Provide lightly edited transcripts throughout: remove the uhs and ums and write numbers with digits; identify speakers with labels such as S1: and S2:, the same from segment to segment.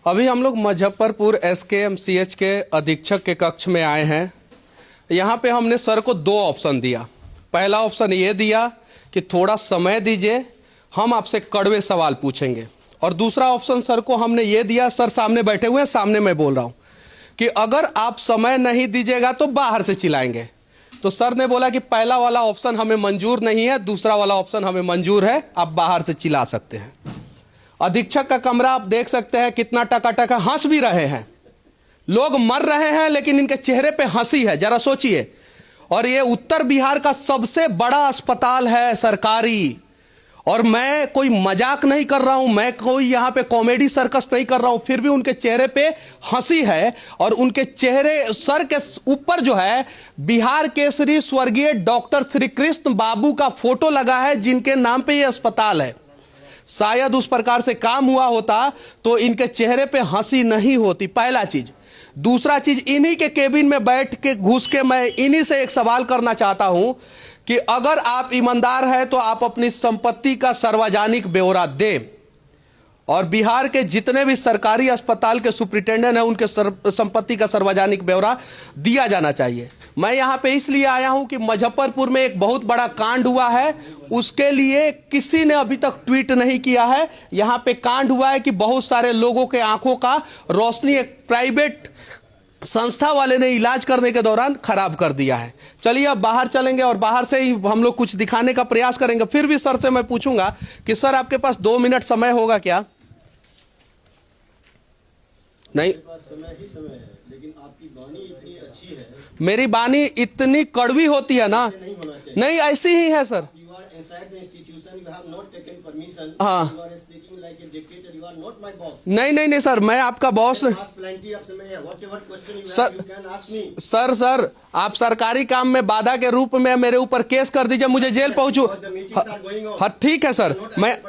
S1: अभी हम लोग मुजफ्फरपुर SKMCH के अधीक्षक के कक्ष में आए हैं। यहाँ पे हमने सर को दो ऑप्शन दिया। पहला ऑप्शन ये दिया कि थोड़ा समय दीजिए, हम आपसे कड़वे सवाल पूछेंगे, और दूसरा ऑप्शन सर को हमने ये दिया, सर सामने बैठे हुए हैं, सामने मैं बोल रहा हूँ, कि अगर आप समय नहीं दीजिएगा तो बाहर से चिल्लाएंगे। तो सर ने बोला कि पहला वाला ऑप्शन हमें मंजूर नहीं है, दूसरा वाला ऑप्शन हमें मंजूर है, आप बाहर से चिल्ला सकते हैं। अधीक्षक का कमरा आप देख सकते हैं कितना टकाटक है, हंस भी रहे हैं, लोग मर रहे हैं लेकिन इनके चेहरे पे हंसी है, जरा सोचिए। और ये उत्तर बिहार का सबसे बड़ा अस्पताल है सरकारी, और मैं कोई मजाक नहीं कर रहा हूं, मैं कोई यहां पे कॉमेडी सर्कस नहीं कर रहा हूं, फिर भी उनके चेहरे पे हंसी है। और उनके चेहरे सर के ऊपर जो है बिहार केसरी स्वर्गीय डॉक्टर श्री कृष्ण बाबू का फोटो लगा है, जिनके नाम पे ये अस्पताल है। शायद उस प्रकार से काम हुआ होता तो इनके चेहरे पे हंसी नहीं होती, पहला चीज। दूसरा चीज, इन्हीं के केबिन में बैठ के घुस के मैं इन्हीं से एक सवाल करना चाहता हूं कि अगर आप ईमानदार हैं तो आप अपनी संपत्ति का सार्वजनिक ब्यौरा दें, और बिहार के जितने भी सरकारी अस्पताल के सुप्रिंटेंडेंट हैं उनके संपत्ति का सार्वजनिक ब्यौरा दिया जाना चाहिए। मैं यहाँ पे इसलिए आया हूँ कि मुजफ्फरपुर में एक बहुत बड़ा कांड हुआ है, उसके लिए किसी ने अभी तक ट्वीट नहीं किया है। यहाँ पे कांड हुआ है कि बहुत सारे लोगों के आंखों का रोशनी एक प्राइवेट संस्था वाले ने इलाज करने के दौरान खराब कर दिया है। चलिए अब बाहर चलेंगे और बाहर से ही हम लोग कुछ दिखाने का प्रयास करेंगे। फिर भी सर से मैं पूछूंगा कि सर आपके पास 2 मिनट समय होगा क्या? नहीं,
S2: समय ही समय है, लेकिन आपकी वाणी इतनी अच्छी है।
S1: मेरी वाणी इतनी कड़वी होती है ना?
S2: नहीं होना चाहिए।
S1: नहीं, ऐसी ही है sir.
S2: You are inside the institution, you have not taken permission.
S1: हाँ।
S2: You are speaking like a dictator, you are not my boss.
S1: नहीं सर, मैं आपका बॉस नहीं।
S2: Ask plenty of समय है, whatever question you
S1: Sir-
S2: have, you can ask me.
S1: Sir आप सरकारी काम में बाधा के रूप में मेरे ऊपर केस कर दीजिए, मुझे jail पहुंचू।
S2: The meetings are going on.
S1: हाँ ठीक है सर,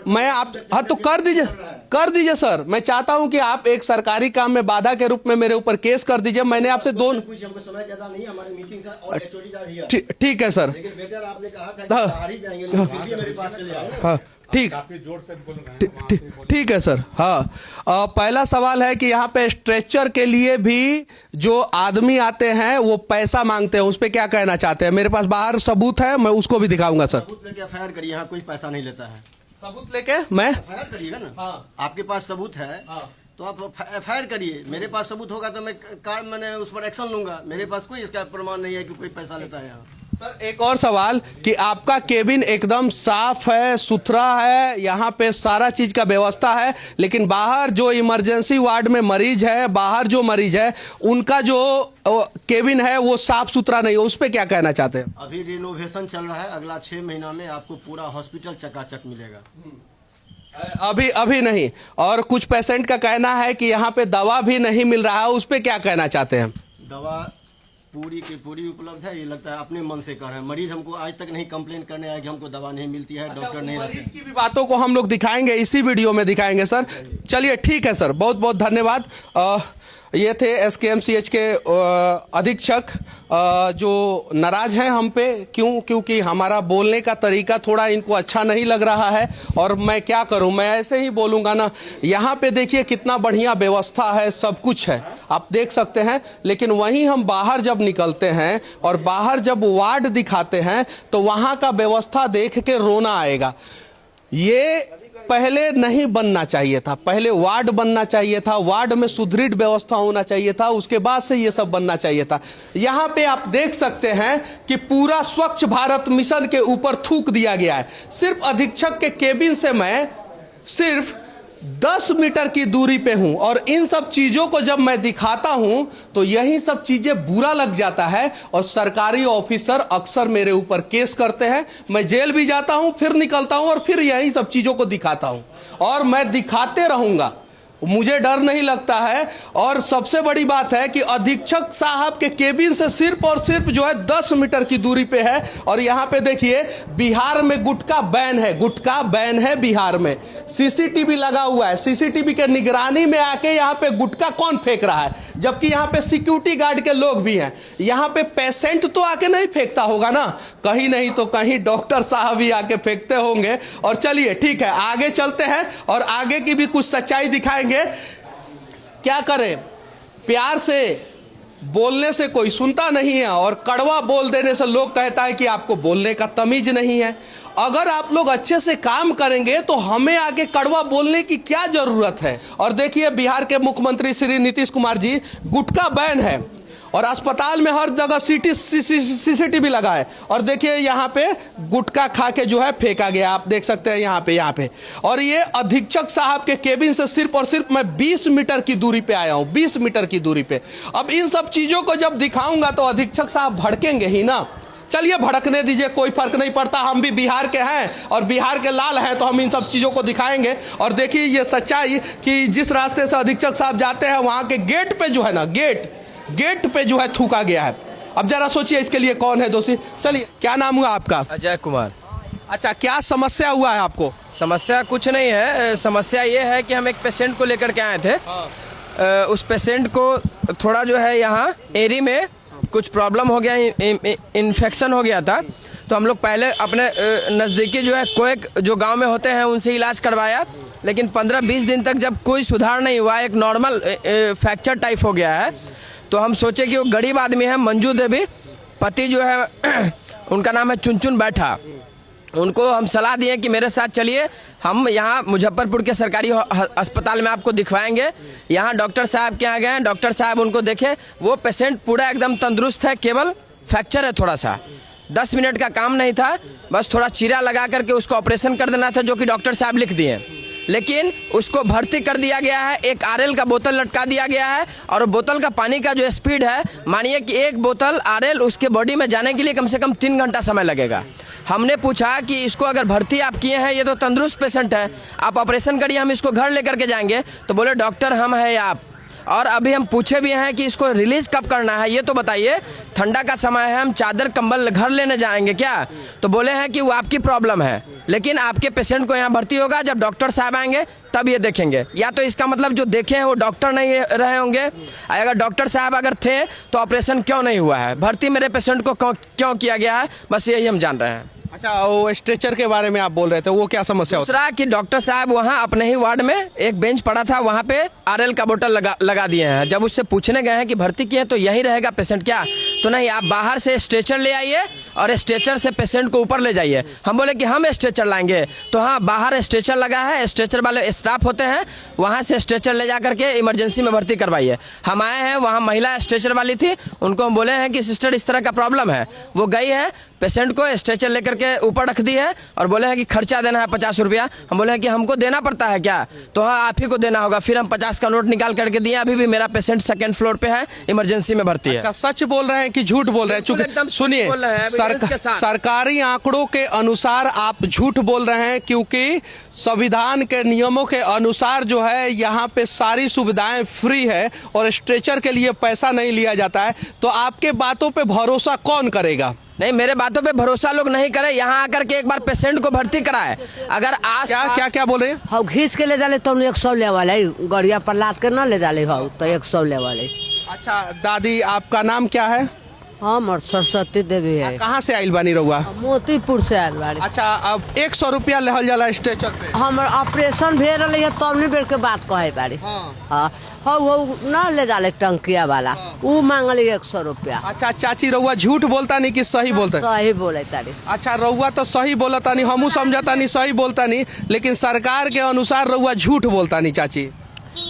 S1: मैं आप हाँ तो कर दीजिए सर। मैं चाहता हूं कि आप एक सरकारी काम में बाधा के रूप में मेरे ऊपर केस कर दीजिए। मैंने आपसे
S2: कुछ हमको समय ज्यादा नहीं, हमारी मीटिंग और HODs are here.
S1: ठीक है सर।
S2: लेकिन बेटर आपने कहा था कि बाहर ही जाएंगे, लेकिन फिर भी मेरे पास चले आए।
S1: हाँ ठीक,
S3: काफी जोर से बोल रहे हैं।
S1: ठीक है सर। हाँ, पहला सवाल है कि यहाँ पे स्ट्रेचर के लिए भी जो आदमी आते हैं वो पैसा मांगते हैं, उस पर क्या कहना चाहते हैं? मेरे पास बाहर सबूत है, मैं उसको भी दिखाऊंगा सर।
S2: सबूत लेके FIR करिए, यहाँ कोई पैसा नहीं लेता है।
S1: सबूत लेके मैं
S2: FIR करिएगा ना।
S1: हाँ।
S2: आपके पास सबूत है।
S1: हाँ।
S2: तो आप FIR मैंने मेरे पास सबूत होगा तो मैंने उस पर एक्शन लूंगा। मेरे पास कोई इसका प्रमाण नहीं है कि कोई पैसा लेता है यहाँ।
S1: सर एक और सवाल कि आपका केबिन एकदम साफ है, सुथरा है, यहाँ पे सारा चीज का व्यवस्था है, लेकिन बाहर जो इमरजेंसी वार्ड में मरीज है, बाहर जो मरीज है, उनका जो केबिन है वो साफ सुथरा नहीं है, उस पर क्या कहना चाहते हैं?
S2: अभी रिनोवेशन चल रहा है, अगला 6 महीना में आपको पूरा हॉस्पिटल चकाचक मिलेगा।
S1: अभी नहीं। और कुछ पेशेंट का कहना है कि यहाँ पे दवा भी नहीं मिल रहा है, उस पर क्या कहना चाहते हैं?
S2: दवा पूरी की पूरी उपलब्ध है, ये लगता है अपने मन से कर रहे हैं। मरीज हमको आज तक नहीं कंप्लेन करने आया कि हमको दवा नहीं मिलती है, डॉक्टर नहीं रहते।
S1: मरीज की भी बातों को हम लोग दिखाएंगे, इसी वीडियो में दिखाएंगे सर। चलिए ठीक है सर, बहुत बहुत धन्यवाद। ये थे SKMCH के अधीक्षक जो नाराज हैं हम पे, क्योंकि हमारा बोलने का तरीका थोड़ा इनको अच्छा नहीं लग रहा है, और मैं क्या करूं, मैं ऐसे ही बोलूंगा ना। यहाँ पे देखिए कितना बढ़िया व्यवस्था है, सब कुछ है, आप देख सकते हैं। लेकिन वहीं हम बाहर जब निकलते हैं और बाहर जब वार्ड दिखाते हैं तो वहाँ का व्यवस्था देख के रोना आएगा। ये पहले नहीं बनना चाहिए था, पहले वार्ड बनना चाहिए था, वार्ड में सुदृढ़ व्यवस्था होना चाहिए था, उसके बाद से ये सब बनना चाहिए था। यहाँ पे आप देख सकते हैं कि पूरा स्वच्छ भारत मिशन के ऊपर थूक दिया गया है। सिर्फ अधीक्षक के केबिन से मैं सिर्फ 10 मीटर की दूरी पे हूं, और इन सब चीजों को जब मैं दिखाता हूं तो यही सब चीजें बुरा लग जाता है, और सरकारी ऑफिसर अक्सर मेरे ऊपर केस करते हैं। मैं जेल भी जाता हूं, फिर निकलता हूं, और फिर यही सब चीजों को दिखाता हूं, और मैं दिखाते रहूंगा, मुझे डर नहीं लगता है। और सबसे बड़ी बात है कि अधीक्षक साहब के केबिन से सिर्फ और सिर्फ जो है 10 मीटर की दूरी पे है। और यहाँ पे देखिए बिहार में गुटखा बैन है, गुटखा बैन है बिहार में। CCTV लगा हुआ है, CCTV के निगरानी में आके यहाँ पे गुटखा कौन फेंक रहा है, जबकि यहाँ पे सिक्योरिटी गार्ड के लोग भी हैं। यहाँ पे पेशेंट तो आके नहीं फेंकता होगा ना, कहीं नहीं तो कहीं डॉक्टर साहब ही आके फेंकते होंगे। और चलिए ठीक है, आगे चलते हैं और आगे की भी कुछ सच्चाई दिखाएंगे। क्या करें, प्यार से बोलने से कोई सुनता नहीं है और कड़वा बोल देने से लोग कहता है कि आपको बोलने का तमीज नहीं है। अगर आप लोग अच्छे से काम करेंगे तो हमें आगे कड़वा बोलने की क्या जरूरत है। और देखिए बिहार के मुख्यमंत्री श्री नीतीश कुमार जी, गुटखा बैन है और अस्पताल में हर जगह सीसीटीवी लगा है और देखिए यहाँ पे गुटखा खा के जो है फेंका गया, आप देख सकते हैं यहाँ पे। और ये अधीक्षक साहब के केबिन से सिर्फ और सिर्फ मैं 20 मीटर की दूरी पे आया हूँ, 20 मीटर की दूरी पे। अब इन सब चीज़ों को जब दिखाऊंगा तो अधीक्षक साहब भड़केंगे ही ना। चलिए भड़कने दीजिए, कोई फर्क नहीं पड़ता, हम भी बिहार के हैं और बिहार के लाल हैं तो हम इन सब चीज़ों को दिखाएंगे। और देखिए ये सच्चाई कि जिस रास्ते से अधीक्षक साहब जाते हैं वहाँ के गेट पे जो है ना, गेट पे जो है थूका गया है। अब जरा सोचिए इसके लिए कौन है दोषी। चलिए, क्या नाम हुआ आपका?
S4: अजय कुमार।
S1: अच्छा, क्या समस्या हुआ है आपको?
S4: समस्या कुछ नहीं है, समस्या ये है कि हम एक पेशेंट को लेकर के आए थे। उस पेशेंट को थोड़ा जो है यहाँ एरी में कुछ प्रॉब्लम हो गया, इन्फेक्शन हो गया था। तो हम लोग पहले अपने नज़दीकी जो है कोएक जो गांव में होते हैं उनसे इलाज करवाया, लेकिन 15-20 दिन तक जब कोई सुधार नहीं हुआ, एक नॉर्मल फ्रैक्चर टाइप हो गया है। तो हम सोचे कि वो गरीब आदमी है, मंजू देवी, पति जो है उनका नाम है चुनचुन बैठा। उनको हम सलाह दिए कि मेरे साथ चलिए, हम यहाँ मुजफ्फरपुर के सरकारी अस्पताल में आपको दिखवाएंगे। यहाँ डॉक्टर साहब के यहाँ गए, डॉक्टर साहब उनको देखे, वो पेशेंट पूरा एकदम तंदुरुस्त है, केवल फ्रैक्चर है थोड़ा सा। 10 मिनट का काम नहीं था, बस थोड़ा चीरा लगा करके उसको ऑपरेशन कर देना था, जो कि डॉक्टर साहब लिख दिए। लेकिन उसको भर्ती कर दिया गया है, एक आरएल का बोतल लटका दिया गया है और बोतल का पानी का जो स्पीड है, मानिए कि एक बोतल आरएल उसके बॉडी में जाने के लिए कम से कम 3 घंटा समय लगेगा। हमने पूछा कि इसको अगर भर्ती आप किए हैं, ये तो तंदुरुस्त पेशेंट है, आप ऑपरेशन करिए, हम इसको घर लेकर के जाएंगे। तो बोले डॉक्टर हम हैं आप, और अभी हम पूछे भी हैं कि इसको रिलीज़ कब करना है, ये तो बताइए, ठंडा का समय है, हम चादर कंबल घर लेने जाएंगे क्या? तो बोले हैं कि वो आपकी प्रॉब्लम है, लेकिन आपके पेशेंट को यहाँ भर्ती होगा जब डॉक्टर साहब आएंगे तब ये देखेंगे। या तो इसका मतलब जो देखे हैं वो डॉक्टर नहीं रहे होंगे, अगर डॉक्टर साहब अगर थे तो ऑपरेशन क्यों नहीं हुआ है, भर्ती मेरे पेशेंट को क्यों किया गया है, बस यही हम जान रहे हैं।
S1: अच्छा, वो स्ट्रेचर के बारे में आप बोल रहे थे, वो क्या समस्या होती है?
S4: दूसरा कि डॉक्टर साहब वहाँ अपने ही वार्ड में एक बेंच पड़ा था, वहाँ पे आरएल का बोतल लगा दिए हैं। जब उससे पूछने गए हैं कि भर्ती किए तो यही रहेगा पेशेंट क्या, तो नहीं, आप बाहर से स्ट्रेचर ले आइए और स्ट्रेचर से पेशेंट को ऊपर ले जाइए। हम बोले कि हम स्ट्रेचर लाएंगे, तो हाँ बाहर स्ट्रेचर लगा है, स्ट्रेचर वाले स्टाफ होते हैं, वहाँ से स्ट्रेचर ले जा करके इमरजेंसी में भर्ती करवाइए। हम आए हैं, वहाँ महिला स्ट्रेचर वाली थी, उनको हम बोले हैं कि सिस्टर इस तरह का प्रॉब्लम है, वो गई है, पेशेंट को स्ट्रेचर लेकर के ऊपर रख दी है और बोले हैं कि खर्चा देना है 50 रुपया। हम बोले हैं कि हमको देना पड़ता है क्या? तो हाँ आप ही को देना होगा। फिर हम 50 का नोट निकाल करके दिए। अभी भी मेरा पेशेंट 2nd फ्लोर पे है, इमरजेंसी में भर्ती है।
S1: अच्छा, सच बोल रहे हैं कि झूठ बोल रहे हैं? चूंकि सुनिए, सरकारी आंकड़ों के अनुसार आप झूठ बोल रहे हैं, क्योंकि संविधान के नियमों के अनुसार जो है यहाँ पे सारी सुविधाएं फ्री है और स्ट्रेचर के लिए पैसा नहीं लिया जाता है। तो आपके बातों पे भरोसा कौन करेगा?
S4: नहीं, मेरे बातों पे भरोसा लोग नहीं करे, यहाँ आकर के एक बार पेशेंट को भर्ती कराए। अगर आज
S1: क्या बोल रहे हैं?
S5: हाँ, घींच के ले डाले तो 100 ले वाले, गड़िया पर लाद के ना ले डाले हो तो 100 ले वाले।
S1: अच्छा दादी, आपका नाम क्या है?
S5: हाँ, मोर सरस्वती देवी है।
S1: कहाँ से आइल बानी रहुआ?
S5: मोतीपुर से आयल बाड़ी।
S1: अच्छा, अब 100 रुपया लेहल जाला स्ट्रेचर पे?
S5: हमर ऑपरेशन भेज रही है तब नहीं बेर के बात कहे बाड़ी। हाँ, वो ना ले डाले टंकिया वाला, वो मांगली 100 रुपया।
S1: अच्छा चाची, रहुआ झूठ बोलता नहीं कि सही बोलता?
S5: सही बोले तारी।
S1: अच्छा, रहुआ तो सही बोलता नहीं, हमू समझता नहीं सही बोलता नहीं, लेकिन सरकार के अनुसार रहुआ झूठ बोलता नहीं। चाची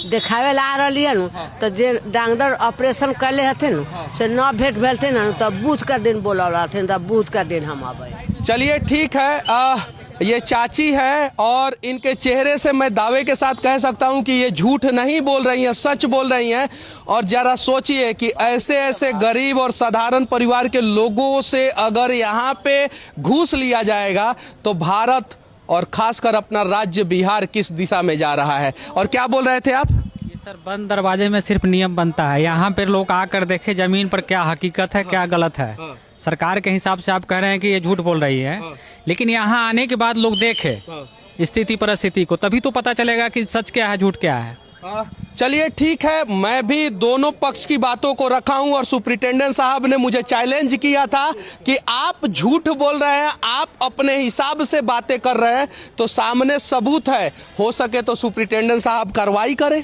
S5: देखावे ला आ रही है न, तो जे डॉक्टर ऑपरेशन कर ले हथिन से न भेंट भेल थे न, तब बूथ का दिन बोला रहथिन, तब बूथ का दिन हम आवे।
S1: चलिए ठीक है, ये चाची है और इनके चेहरे से मैं दावे के साथ कह सकता हूं कि ये झूठ नहीं बोल रही हैं, सच बोल रही हैं। और जरा सोचिए कि ऐसे ऐसे गरीब और साधारण परिवार के लोगों से अगर यहाँ पे घूस लिया जाएगा तो भारत और खासकर अपना राज्य बिहार किस दिशा में जा रहा है। और क्या बोल रहे थे आप?
S3: ये सर बंद दरवाजे में सिर्फ नियम बनता है, यहाँ पे लोग आकर देखे जमीन पर क्या हकीकत है, क्या गलत है। सरकार के हिसाब से आप कह रहे हैं कि ये झूठ बोल रही है, लेकिन यहाँ आने के बाद लोग देखे स्थिति परिस्थिति को, तभी तो पता चलेगा कि सच क्या है झूठ क्या है।
S1: चलिए ठीक है, मैं भी दोनों पक्ष की बातों को रखा हूं और सुपरिटेंडेंट साहब ने मुझे चैलेंज किया था कि आप झूठ बोल रहे हैं, आप अपने हिसाब से बातें कर रहे हैं, तो सामने सबूत है, हो सके तो सुपरिटेंडेंट साहब कार्रवाई करें।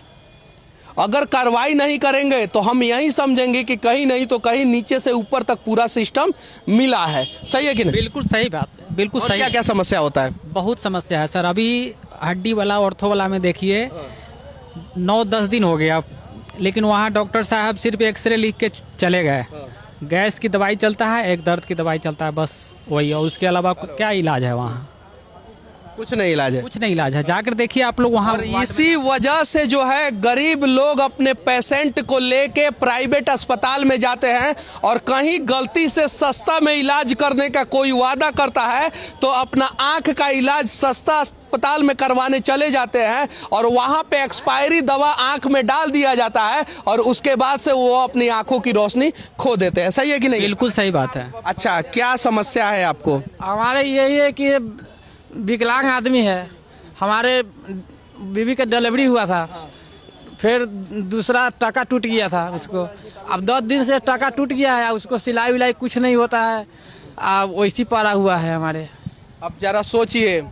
S1: अगर कार्रवाई नहीं करेंगे तो हम यही समझेंगे कि कहीं नहीं तो कहीं नीचे से ऊपर तक पूरा सिस्टम मिला है। सही है कि नहीं?
S3: बिल्कुल सही बात, बिल्कुल सही।
S1: क्या क्या समस्या होता है?
S3: बहुत समस्या है सर। अभी हड्डी वाला ऑर्थो वाला में देखिए 9-10 दिन हो गया, लेकिन वहाँ डॉक्टर साहब सिर्फ एक्सरे लिख के चले गए। गैस की दवाई चलता है, एक दर्द की दवाई चलता है, बस वही। और उसके अलावा क्या इलाज है वहाँ?
S1: कुछ नहीं इलाज है।
S3: कुछ नहीं इलाज है, जाकर देखिए आप लोग वहाँ।
S1: और इसी वजह से जो है गरीब लोग अपने पेशेंट को लेके प्राइवेट अस्पताल में जाते हैं, और कहीं गलती से सस्ता में इलाज करने का कोई वादा करता है तो अपना आंख का इलाज सस्ता अस्पताल में करवाने चले जाते हैं, और वहां पे एक्सपायरी दवा आंख में डाल दिया जाता है, और उसके बाद से वो अपनी आंखों की रोशनी खो देते हैं। सही है कि नहीं?
S3: बिल्कुल सही बात है।
S1: अच्छा, क्या समस्या है आपको?
S6: हमारे यही है कि विकलांग आदमी है, हमारे बीवी का डिलीवरी हुआ था, फिर दूसरा टाका टूट गया था उसको। अब 10 दिन से टाका टूट गया है, उसको सिलाई विलाई कुछ नहीं होता है, अब वैसी पड़ा हुआ है हमारे।
S1: अब जरा सोचिए,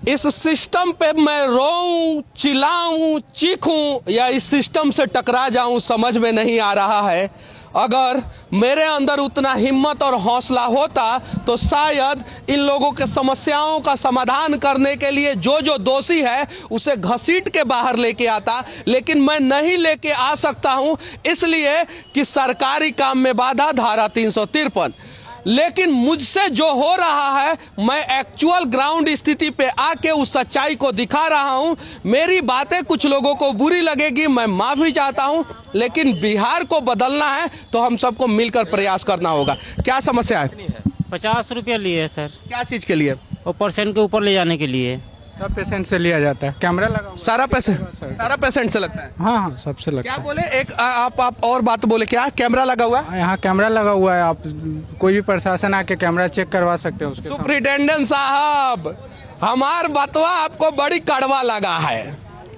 S1: इस सिस्टम पे मैं रोऊं, चिल्लाऊं, चीखूं या इस सिस्टम से टकरा जाऊं, समझ में नहीं आ रहा है। अगर मेरे अंदर उतना हिम्मत और हौसला होता तो शायद इन लोगों के समस्याओं का समाधान करने के लिए जो जो दोषी है उसे घसीट के बाहर लेके आता, लेकिन मैं नहीं लेके आ सकता हूं, इसलिए कि सरकारी काम में बाधा, धारा 353। लेकिन मुझसे जो हो रहा है, मैं एक्चुअल ग्राउंड स्थिति पे आके उस सच्चाई को दिखा रहा हूं। मेरी बातें कुछ लोगों को बुरी लगेगी, मैं माफी चाहता हूं, लेकिन बिहार को बदलना है तो हम सबको मिलकर प्रयास करना होगा। क्या समस्या है?
S7: 50 रुपया लिए सर।
S1: क्या चीज के लिए?
S7: वो पेशेंट के ऊपर ले जाने के लिए।
S8: सब पेशेंट से लिया जाता है, कैमरा लगा हुआ है।
S1: सारा पेशेंट से लगता है?
S8: हाँ हाँ, सबसे लगता
S1: क्या
S8: है।
S1: बोले? एक आप और बात बोले, क्या कैमरा लगा हुआ है?
S8: यहाँ कैमरा लगा हुआ है, आप कोई भी प्रशासन आके कैमरा चेक करवा सकते हैं उसके साथ।
S1: सुप्रिटेंडेंट साहब, हमार बतवा आपको बड़ी कड़वा लगा है।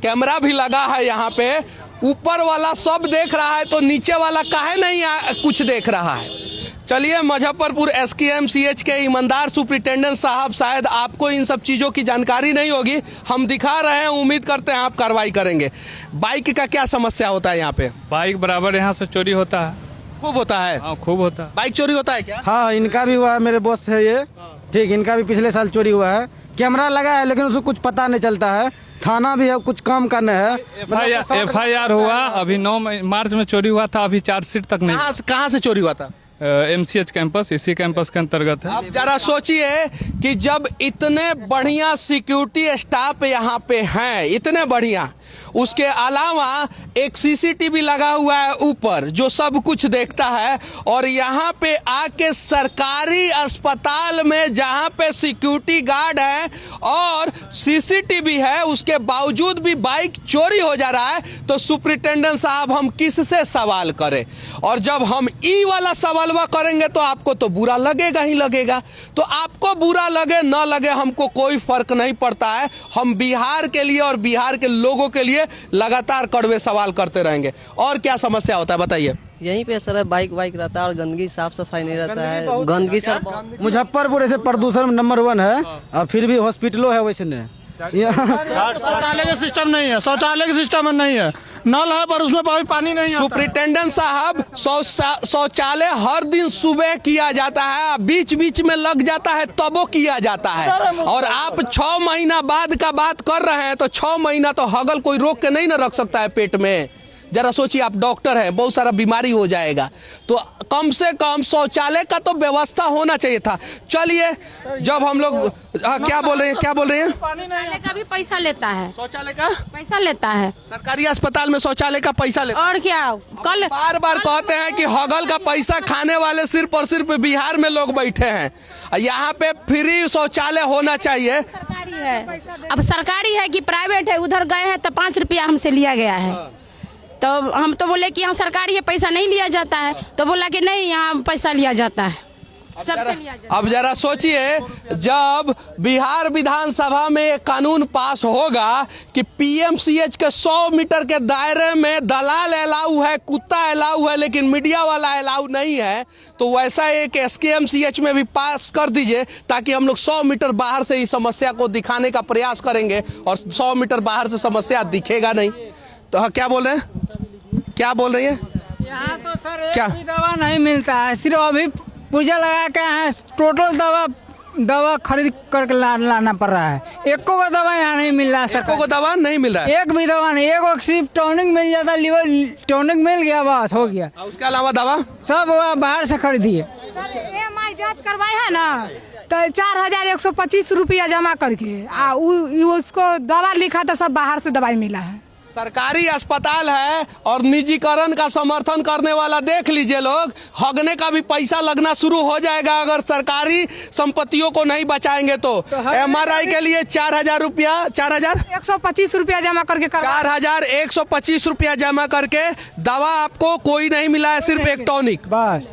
S1: कैमरा भी लगा है यहाँ पे, ऊपर वाला सब देख रहा है तो नीचे वाला काहे नहीं कुछ देख रहा है? चलिए, मुजफ्फरपुर SKMCH के ईमानदार सुप्रिटेंडेंट साहब, शायद आपको इन सब चीज़ों की जानकारी नहीं होगी, हम दिखा रहे हैं, उम्मीद करते हैं आप कार्रवाई करेंगे। बाइक का क्या समस्या होता है यहाँ पे?
S9: बाइक बराबर यहाँ से चोरी होता है।
S1: खूब होता है?
S9: हाँ, खूब होता है।
S1: बाइक चोरी होता है क्या?
S6: हाँ, इनका भी हुआ है, मेरे बॉस है ये, ठीक, इनका भी पिछले साल चोरी हुआ है। कैमरा लगा है लेकिन उसको कुछ पता नहीं चलता है, थाना भी है, कुछ काम करने है।
S9: FIR हुआ, अभी 9 मार्च में चोरी हुआ था, अभी चार्जशीट तक नहीं।
S1: कहाँ से चोरी हुआ था?
S9: MCH कैंपस, इसी कैंपस के अंतर्गत है।
S1: अब जरा सोचिए कि जब इतने बढ़िया सिक्योरिटी स्टाफ यहाँ पे हैं, इतने बढ़िया, उसके अलावा एक CCTV लगा हुआ है ऊपर जो सब कुछ देखता है, और यहाँ पे आके सरकारी अस्पताल में जहाँ पे सिक्योरिटी गार्ड है और CCTV है, उसके बावजूद भी बाइक चोरी हो जा रहा है, तो सुप्रिटेंडेंट साहब हम किससे सवाल करें? और जब हम ई वाला सवाल करेंगे तो आपको तो बुरा लगेगा ही लगेगा। तो आपको बुरा लगे ना लगे, हमको कोई फर्क नहीं पड़ता है। हम बिहार के लिए और बिहार के लोगों के लिए लगातार कड़वे सवाल करते रहेंगे। और क्या समस्या होता है बताइए?
S10: यहीं पे सर बाइक वाइक रहता है और गंदगी, साफ सफाई नहीं रहता है, गंदगी सर।
S6: मुजफ्फरपुर ऐसे प्रदूषण नंबर 1 है, और फिर भी हॉस्पिटलों है वैसे नहीं।
S8: शौचालय का सिस्टम नहीं है, शौचालय का सिस्टम नहीं है, नल है पर उसमें पानी नहीं है।
S1: सुप्रिटेंडेंट साहब, शौचालय हर दिन सुबह किया जाता है, बीच बीच में लग जाता है तबो किया जाता है, और आप 6 महीना बाद का बात कर रहे हैं, तो 6 महीना तो हगल कोई रोक के नहीं ना रख सकता है पेट में। जरा सोचिए, आप डॉक्टर हैं, बहुत सारा बीमारी हो जाएगा, तो कम से कम शौचालय का तो व्यवस्था होना चाहिए था। चलिए, जब हम लोग क्या बोल रहे हैं?
S11: शौचालय का भी पैसा लेता है,
S1: शौचालय का
S11: पैसा लेता है,
S1: सरकारी अस्पताल में शौचालय का पैसा लेता है।
S11: और क्या? कल
S1: बार बार कहते हैं कि हगल का पैसा खाने वाले सिर्फ और सिर्फ बिहार में लोग बैठे हैं। यहाँ पे फ्री शौचालय होना चाहिए।
S11: सरकारी है, अब सरकारी है कि प्राइवेट है? उधर गए हैं तो 5 रुपया हमसे लिया गया है, तो हम तो बोले कि यहाँ सरकारी है, पैसा नहीं लिया जाता है, तो बोला कि नहीं, यहाँ पैसा लिया जाता है, सबसे लिया जाता है।
S1: अब जरा सोचिए, जब बिहार विधानसभा में एक कानून पास होगा कि PMCH के 100 मीटर के दायरे में दलाल अलाउ है, कुत्ता अलाउ है, लेकिन मीडिया वाला अलाउ नहीं है, तो वैसा एक SKMCH में भी पास कर दीजिए, ताकि हम लोग 100 मीटर बाहर से इस समस्या को दिखाने का प्रयास करेंगे, और 100 मीटर बाहर से समस्या दिखेगा नहीं। तो हाँ, क्या बोल रहे हैं, क्या बोल रही है?
S3: यहाँ तो सर एक
S1: क्या?
S3: भी दवा नहीं मिलता है, सिर्फ अभी पूजा लगा के आए हैं, टोटल दवा खरीद करके लाना पड़ रहा है। एको का दवा यहाँ नहीं मिल रहा है
S1: सबको को दवा नहीं मिल रहा है,
S3: एक भी दवा नहीं, एक सिर्फ टॉनिक मिल जाता, लीवर टॉनिक मिल गया, बस हो गया,
S1: उसके अलावा दवा
S3: सब बाहर से खरीदिए।
S11: EMI जांच करवाए है ना, तो 4125 रुपया जमा करके उसको दवा लिखा था, सब बाहर से दवाई मिला है।
S1: सरकारी अस्पताल है और निजीकरण का समर्थन करने वाला देख लीजिए लोग, हगने का भी पैसा लगना शुरू हो जाएगा अगर सरकारी संपत्तियों को नहीं बचाएंगे तो। MRI के लिए 4000 रुपया,
S11: 125 रुपया जमा करके
S1: 4125 रुपया जमा करके दवा आपको कोई नहीं मिला है, सिर्फ एक टॉनिक
S3: बस।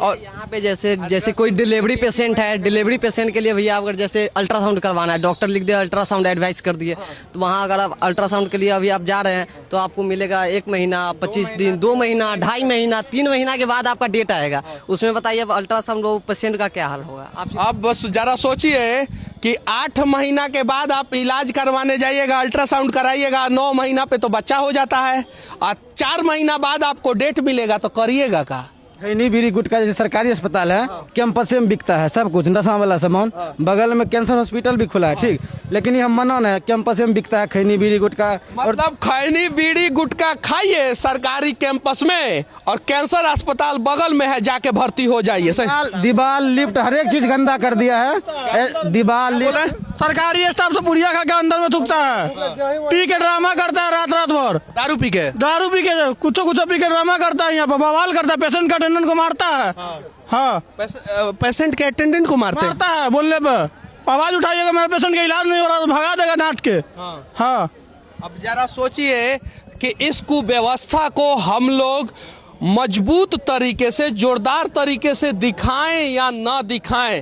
S10: और यहाँ पे जैसे कोई डिलीवरी पेशेंट है, डिलीवरी पेशेंट के लिए भैया अगर जैसे अल्ट्रासाउंड करवाना है, डॉक्टर लिख दिया अल्ट्रासाउंड एडवाइस कर दिए, तो वहाँ अगर आप अल्ट्रासाउंड के लिए अभी आप जा रहे हैं तो आपको मिलेगा 1 महीना, 25 दिन, 2 महीना, 2.5 महीना, 3 महीना के बाद आपका डेट आएगा। उसमें बताइए अब अल्ट्रासाउंड वो पेशेंट का क्या हाल होगा।
S1: आप बस जरा सोचिए कि 8 महीना के बाद आप इलाज करवाने जाइएगा, अल्ट्रासाउंड कराइएगा, 9 महीना पे तो बच्चा हो जाता है, और 4 महीना बाद आपको डेट मिलेगा, तो करिएगा का?
S6: खैनी बीड़ी गुटखा जैसे सरकारी अस्पताल है, कैंपस में बिकता है सब कुछ, नशा वाला सामान, बगल में कैंसर हॉस्पिटल भी खुला है, ठीक, लेकिन ये हम मना है, कैंपस में बिकता है खैनी बीड़ी गुटखा।
S1: मतलब खैनी बीड़ी गुटखा खाइए सरकारी कैंपस में, और कैंसर अस्पताल बगल में है, जाके भर्ती हो जाइए।
S6: दीवार लिफ्ट हर एक चीज गंदा कर दिया है, दीवार लिफ्ट।
S8: सरकारी स्टाफ से पुड़िया खा के अंदर में थूकता है, पी के ड्रामा करता है रात भर,
S1: दारू पी के
S8: कुछ पी के ड्रामा करता है, यहाँ पर बवाल करता है, पेशेंट का अटेंडेंट को मारता है। हाँ,
S1: पेशेंट के अटेंडेंट को मारता
S8: है बोलने पर, आवाज उठाइएगा मेरा पेशेंट का इलाज नहीं हो रहा तो भगा देगा डांट के। हाँ,
S1: अब जरा सोचिए कि इस कुव्यवस्था को हम लोग मजबूत तरीके से, जोरदार तरीके से दिखाएं या ना दिखाएं।